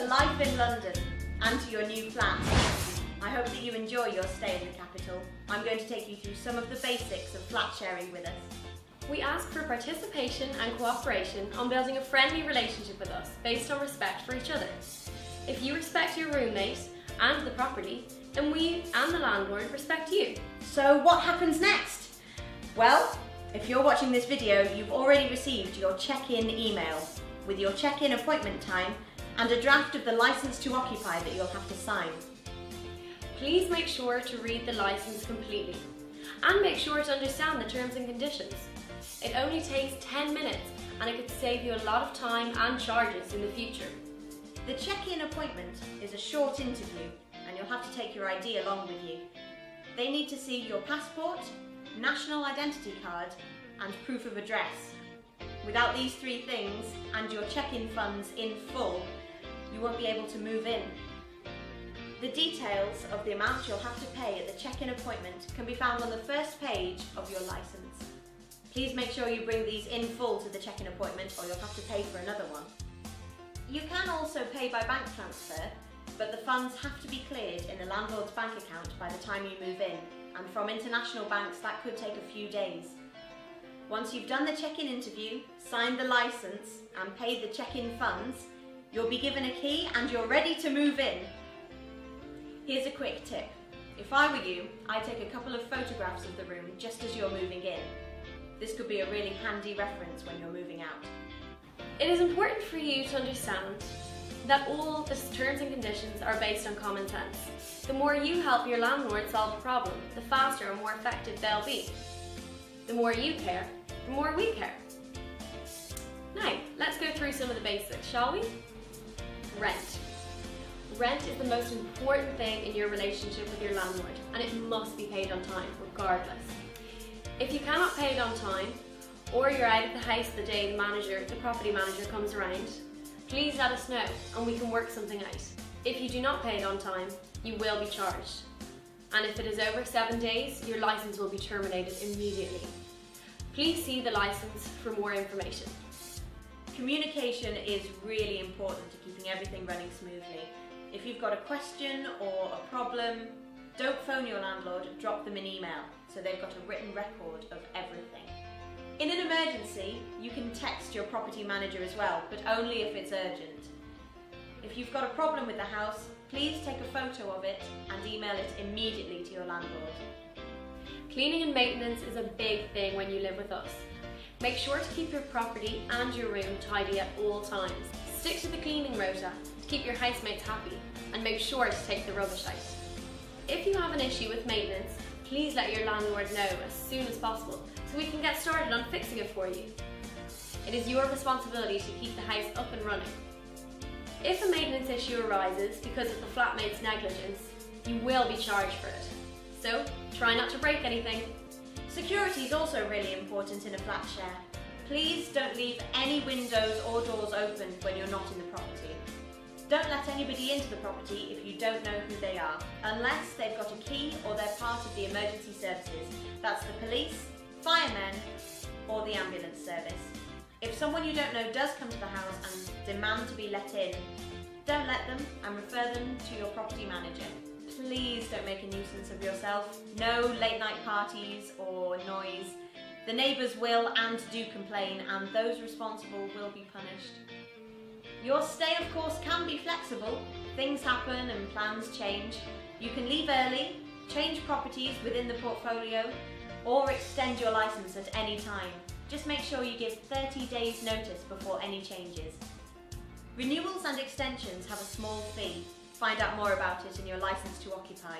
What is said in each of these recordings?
life in London and to your new flat. I hope that you enjoy your stay in the capital. I'm going to take you through some of the basics of flat sharing with us. We ask for participation and cooperation on building a friendly relationship with us based on respect for each other. If you respect your roommate and the property, then we and the landlord respect you. So what happens next? Well, if you're watching this video, you've already received your check-in email with your check-in appointment time and a draft of the license to occupy that you'll have to sign. Please make sure to read the license completely and make sure to understand the terms and conditions. It only takes 10 minutes and it could save you a lot of time and charges in the future. The check-in appointment is a short interview and you'll have to take your ID along with you. They need to see your passport, national identity card and proof of address. Without these three things and your check-in funds in full, you won't be able to move in. The details of the amount you'll have to pay at the check-in appointment can be found on the first page of your licence. Please make sure you bring these in full to the check-in appointment or you'll have to pay for another one. You can also pay by bank transfer, but the funds have to be cleared in the landlord's bank account by the time you move in, and from international banks that could take a few days. Once you've done the check-in interview, signed the licence and paid the check-in funds, you'll be given a key and you're ready to move in. Here's a quick tip. If I were you, I'd take a couple of photographs of the room just as you're moving in. This could be a really handy reference when you're moving out. It is important for you to understand that all the terms and conditions are based on common sense. The more you help your landlord solve a problem, the faster and more effective they'll be. The more you care, the more we care. Now, let's go through some of the basics, shall we? Rent. Rent is the most important thing in your relationship with your landlord, and it must be paid on time, regardless. If you cannot pay it on time, or you're out of the house the day the property manager comes around, please let us know and we can work something out. If you do not pay it on time, you will be charged. And if it is over 7 days, your license will be terminated immediately. Please see the license for more information. Communication is really important to keeping everything running smoothly. If you've got a question or a problem, don't phone your landlord, drop them an email so they've got a written record of everything. In an emergency, you can text your property manager as well, but only if it's urgent. If you've got a problem with the house, please take a photo of it and email it immediately to your landlord. Cleaning and maintenance is a big thing when you live with us. Make sure to keep your property and your room tidy at all times. Stick to the cleaning rota to keep your housemates happy and make sure to take the rubbish out. If you have an issue with maintenance, please let your landlord know as soon as possible so we can get started on fixing it for you. It is your responsibility to keep the house up and running. If a maintenance issue arises because of the flatmate's negligence, you will be charged for it. So try not to break anything. Security is also really important in a flat share. Please don't leave any windows or doors open when you're not in the property. Don't let anybody into the property if you don't know who they are, unless they've got a key or they're part of the emergency services. That's the police, firemen, or the ambulance service. If someone you don't know does come to the house and demand to be let in, don't let them and refer them to your property manager. Please don't make a nuisance of yourself. No late night parties or noise. The neighbours will and do complain, and those responsible will be punished. Your stay, of course, can be flexible. Things happen and plans change. You can leave early, change properties within the portfolio, or extend your licence at any time. Just make sure you give 30 days notice before any changes. Renewals and extensions have a small fee. Find out more about it in your licence to occupy.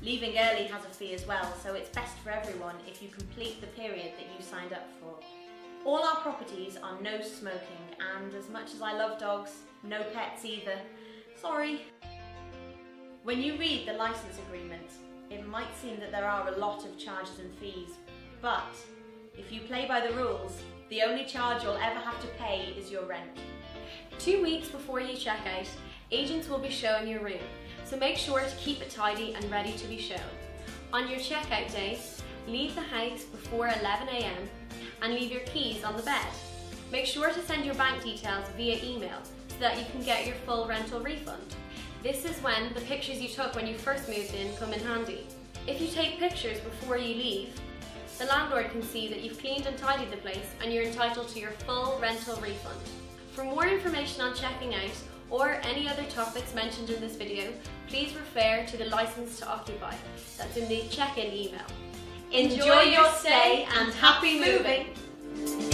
Leaving early has a fee as well, so it's best for everyone if you complete the period that you signed up for. All our properties are no smoking, and as much as I love dogs, no pets either. Sorry. When you read the licence agreement, it might seem that there are a lot of charges and fees, but if you play by the rules, the only charge you'll ever have to pay is your rent. 2 weeks before you check out, agents will be showing your room, so make sure to keep it tidy and ready to be shown. On your checkout day, leave the house before 11 AM and leave your keys on the bed. Make sure to send your bank details via email so that you can get your full rental refund. This is when the pictures you took when you first moved in come in handy. If you take pictures before you leave, the landlord can see that you've cleaned and tidied the place and you're entitled to your full rental refund. For more information on checking out or any other topics mentioned in this video, please refer to the License to Occupy that's in the check-in email. Enjoy your stay and happy moving!